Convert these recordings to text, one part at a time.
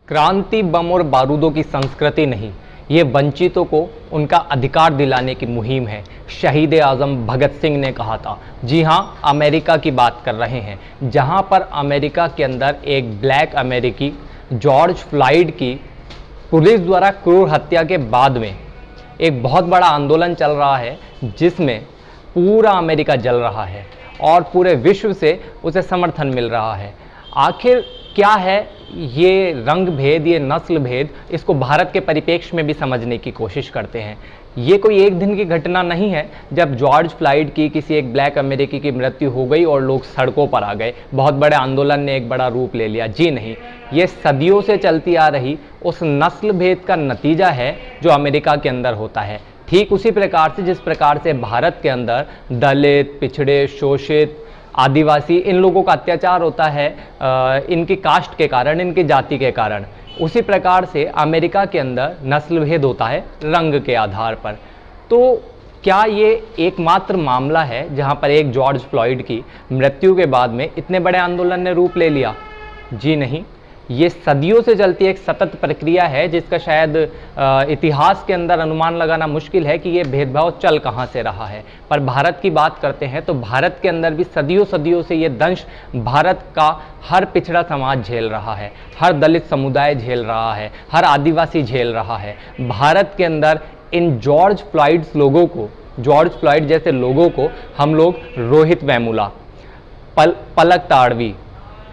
क्रांति बम और बारूदों की संस्कृति नहीं, ये वंचितों को उनका अधिकार दिलाने की मुहिम है, शहीद आज़म भगत सिंह ने कहा था। जी हाँ, अमेरिका की बात कर रहे हैं, जहाँ पर अमेरिका के अंदर एक ब्लैक अमेरिकी जॉर्ज फ्लॉयड की पुलिस द्वारा क्रूर हत्या के बाद में एक बहुत बड़ा आंदोलन चल रहा है, जिसमें पूरा अमेरिका जल रहा है और पूरे विश्व से उसे समर्थन मिल रहा है। आखिर क्या है ये रंग भेद, ये नस्ल भेद, इसको भारत के परिप्रेक्ष्य में भी समझने की कोशिश करते हैं। ये कोई एक दिन की घटना नहीं है जब जॉर्ज फ्लॉयड की किसी एक ब्लैक अमेरिकी की मृत्यु हो गई और लोग सड़कों पर आ गए, बहुत बड़े आंदोलन ने एक बड़ा रूप ले लिया। जी नहीं, ये सदियों से चलती आ रही उस नस्ल भेद का नतीजा है जो अमेरिका के अंदर होता है। ठीक उसी प्रकार से जिस प्रकार से भारत के अंदर दलित, पिछड़े, शोषित, आदिवासी, इन लोगों का अत्याचार होता है इनकी कास्ट के कारण, इनकी जाति के कारण, उसी प्रकार से अमेरिका के अंदर नस्ल भेद होता है रंग के आधार पर। तो क्या ये एकमात्र मामला है जहां पर एक जॉर्ज फ्लॉयड की मृत्यु के बाद में इतने बड़े आंदोलन ने रूप ले लिया? जी नहीं, ये सदियों से चलती एक सतत प्रक्रिया है जिसका शायद इतिहास के अंदर अनुमान लगाना मुश्किल है कि ये भेदभाव चल कहाँ से रहा है। पर भारत की बात करते हैं तो भारत के अंदर भी सदियों सदियों से ये दंश भारत का हर पिछड़ा समाज झेल रहा है, हर दलित समुदाय झेल रहा है, हर आदिवासी झेल रहा है। भारत के अंदर इन जॉर्ज फ्लॉयड्स लोगों को, जॉर्ज फ्लॉयड जैसे लोगों को हम लोग रोहित वेमुला, पलक ताड़वी,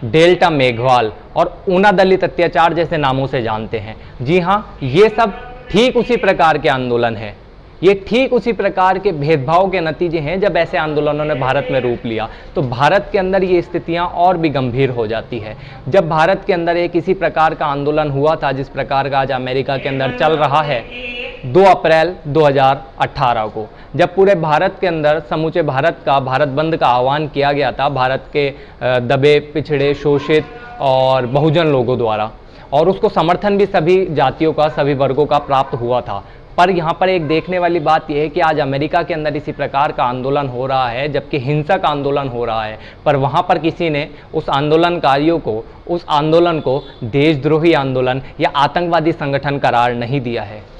डेल्टा मेघवाल और ऊना दलित अत्याचार जैसे नामों से जानते हैं। जी हाँ, ये सब ठीक उसी प्रकार के आंदोलन हैं, ये ठीक उसी प्रकार के भेदभाव के नतीजे हैं। जब ऐसे आंदोलनों ने भारत में रूप लिया तो भारत के अंदर ये स्थितियां और भी गंभीर हो जाती है। जब भारत के अंदर एक इसी प्रकार का आंदोलन हुआ था जिस प्रकार का आज अमेरिका के अंदर चल रहा है 2 अप्रैल 2018 को, जब पूरे भारत के अंदर समूचे भारत का भारत बंद का आह्वान किया गया था भारत के दबे, पिछड़े, शोषित और बहुजन लोगों द्वारा, और उसको समर्थन भी सभी जातियों का, सभी वर्गों का प्राप्त हुआ था। पर यहाँ पर एक देखने वाली बात यह है कि आज अमेरिका के अंदर इसी प्रकार का आंदोलन हो रहा है, जबकि हिंसक आंदोलन हो रहा है, पर वहाँ पर किसी ने उस आंदोलनकारियों को, उस आंदोलन को देशद्रोही आंदोलन या आतंकवादी संगठन करार नहीं दिया है।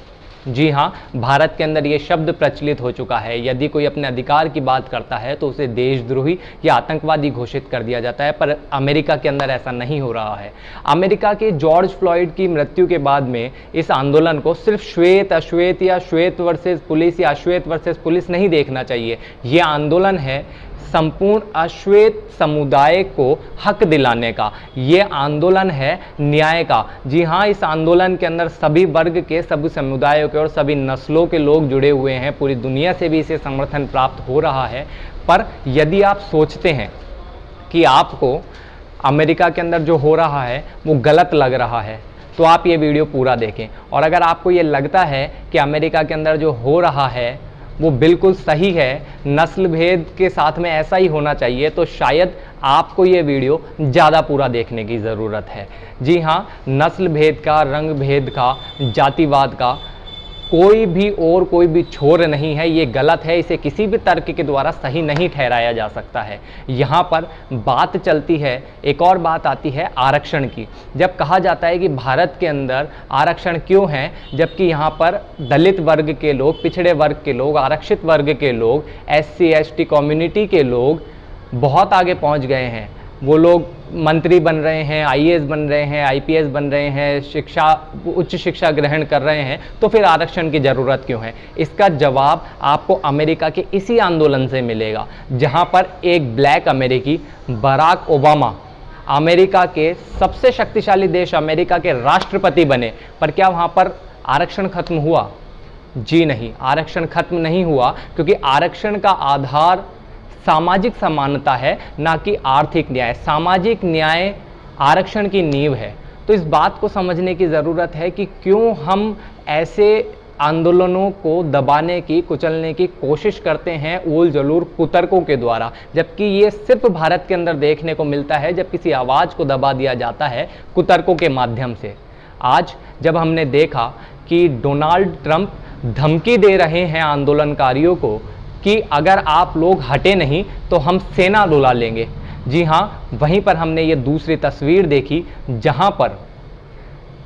जी हाँ, भारत के अंदर ये शब्द प्रचलित हो चुका है, यदि कोई अपने अधिकार की बात करता है तो उसे देशद्रोही या आतंकवादी घोषित कर दिया जाता है, पर अमेरिका के अंदर ऐसा नहीं हो रहा है। अमेरिका के जॉर्ज फ्लॉयड की मृत्यु के बाद में इस आंदोलन को सिर्फ श्वेत अश्वेत या श्वेत वर्सेस पुलिस या अश्वेत वर्सेस पुलिस नहीं देखना चाहिए। ये आंदोलन है संपूर्ण अश्वेत समुदाय को हक दिलाने का, ये आंदोलन है न्याय का। जी हाँ, इस आंदोलन के अंदर सभी वर्ग के, सभी समुदायों के और सभी नस्लों के लोग जुड़े हुए हैं, पूरी दुनिया से भी इसे समर्थन प्राप्त हो रहा है। पर यदि आप सोचते हैं कि आपको अमेरिका के अंदर जो हो रहा है वो गलत लग रहा है तो आप ये वीडियो पूरा देखें, और अगर आपको ये लगता है कि अमेरिका के अंदर जो हो रहा है वो बिल्कुल सही है, नस्ल भेद के साथ में ऐसा ही होना चाहिए, तो शायद आपको ये वीडियो ज़्यादा पूरा देखने की ज़रूरत है। जी हाँ, नस्ल भेद का, रंग भेद का, जातिवाद का कोई भी छोर नहीं है, ये गलत है, इसे किसी भी तर्क के द्वारा सही नहीं ठहराया जा सकता है। यहाँ पर बात चलती है, एक और बात आती है आरक्षण की। जब कहा जाता है कि भारत के अंदर आरक्षण क्यों है, जबकि यहाँ पर दलित वर्ग के लोग, पिछड़े वर्ग के लोग, आरक्षित वर्ग के लोग, SC ST कम्युनिटी के लोग बहुत आगे पहुँच गए हैं, वो लोग मंत्री बन रहे हैं, IAS बन रहे हैं, IPS बन रहे हैं, उच्च शिक्षा ग्रहण कर रहे हैं, तो फिर आरक्षण की ज़रूरत क्यों है? इसका जवाब आपको अमेरिका के इसी आंदोलन से मिलेगा, जहां पर एक ब्लैक अमेरिकी बराक ओबामा अमेरिका के सबसे शक्तिशाली देश अमेरिका के राष्ट्रपति बने। पर क्या वहां पर आरक्षण खत्म हुआ? जी नहीं, आरक्षण खत्म नहीं हुआ, क्योंकि आरक्षण का आधार सामाजिक समानता है, ना कि आर्थिक न्याय। सामाजिक न्याय आरक्षण की नींव है। तो इस बात को समझने की ज़रूरत है कि क्यों हम ऐसे आंदोलनों को दबाने की, कुचलने की कोशिश करते हैं ऊल जलूर कुतर्कों के द्वारा, जबकि ये सिर्फ भारत के अंदर देखने को मिलता है जब किसी आवाज़ को दबा दिया जाता है कुतर्कों के माध्यम से। आज जब हमने देखा कि डोनाल्ड ट्रंप धमकी दे रहे हैं आंदोलनकारियों को कि अगर आप लोग हटे नहीं तो हम सेना बुला लेंगे, जी हाँ, वहीं पर हमने ये दूसरी तस्वीर देखी जहां पर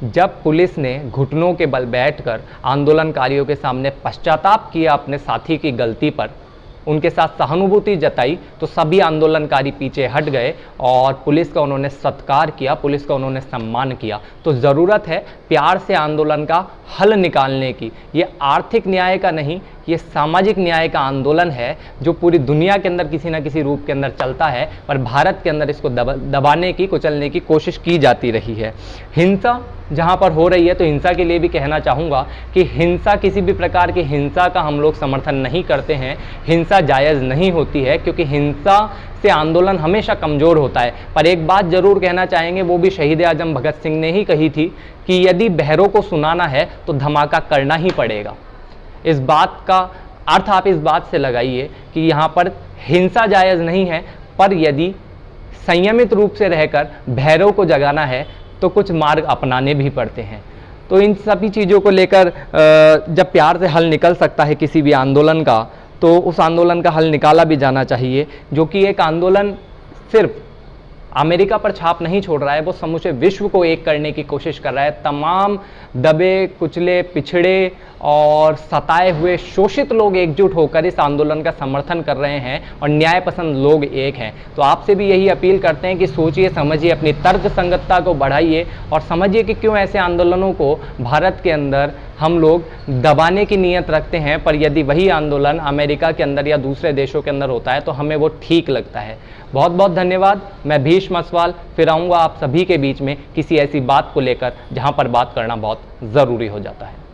जब पुलिस ने घुटनों के बल बैठकर आंदोलनकारियों के सामने पश्चाताप किया अपने साथी की गलती पर, उनके साथ सहानुभूति जताई, तो सभी आंदोलनकारी पीछे हट गए और पुलिस का उन्होंने सत्कार किया, पुलिस का उन्होंने सम्मान किया। तो ज़रूरत है प्यार से आंदोलन का हल निकालने की। ये आर्थिक न्याय का नहीं, ये सामाजिक न्याय का आंदोलन है जो पूरी दुनिया के अंदर किसी ना किसी रूप के अंदर चलता है, पर भारत के अंदर इसको दबाने की, कुचलने की कोशिश की जाती रही है। हिंसा जहाँ पर हो रही है, तो हिंसा के लिए भी कहना चाहूँगा कि हिंसा, किसी भी प्रकार की हिंसा का हम लोग समर्थन नहीं करते हैं। हिंसा जायज़ नहीं होती है, क्योंकि हिंसा से आंदोलन हमेशा कमज़ोर होता है। पर एक बात ज़रूर कहना चाहेंगे, वो भी शहीद आज़म भगत सिंह ने ही कही थी कि यदि बहरों को सुनाना है तो धमाका करना ही पड़ेगा। इस बात का अर्थ आप इस बात से लगाइए कि यहाँ पर हिंसा जायज़ नहीं है, पर यदि संयमित रूप से रहकर भैरव को जगाना है तो कुछ मार्ग अपनाने भी पड़ते हैं। तो इन सभी चीज़ों को लेकर जब प्यार से हल निकल सकता है किसी भी आंदोलन का, तो उस आंदोलन का हल निकाला भी जाना चाहिए, जो कि एक आंदोलन सिर्फ अमेरिका पर छाप नहीं छोड़ रहा है, वो समूचे विश्व को एक करने की कोशिश कर रहा है। तमाम दबे कुचले, पिछड़े और सताए हुए, शोषित लोग एकजुट होकर इस आंदोलन का समर्थन कर रहे हैं और न्याय पसंद लोग एक हैं। तो आपसे भी यही अपील करते हैं कि सोचिए, समझिए, अपनी तर्क संगतता को बढ़ाइए और समझिए कि क्यों ऐसे आंदोलनों को भारत के अंदर हम लोग दबाने की नीयत रखते हैं, पर यदि वही आंदोलन अमेरिका के अंदर या दूसरे देशों के अंदर होता है तो हमें वो ठीक लगता है। बहुत बहुत धन्यवाद। मैं भीष्म अस्वाल फिर आऊँगा आप सभी के बीच में किसी ऐसी बात को लेकर जहाँ पर बात करना बहुत ज़रूरी हो जाता है।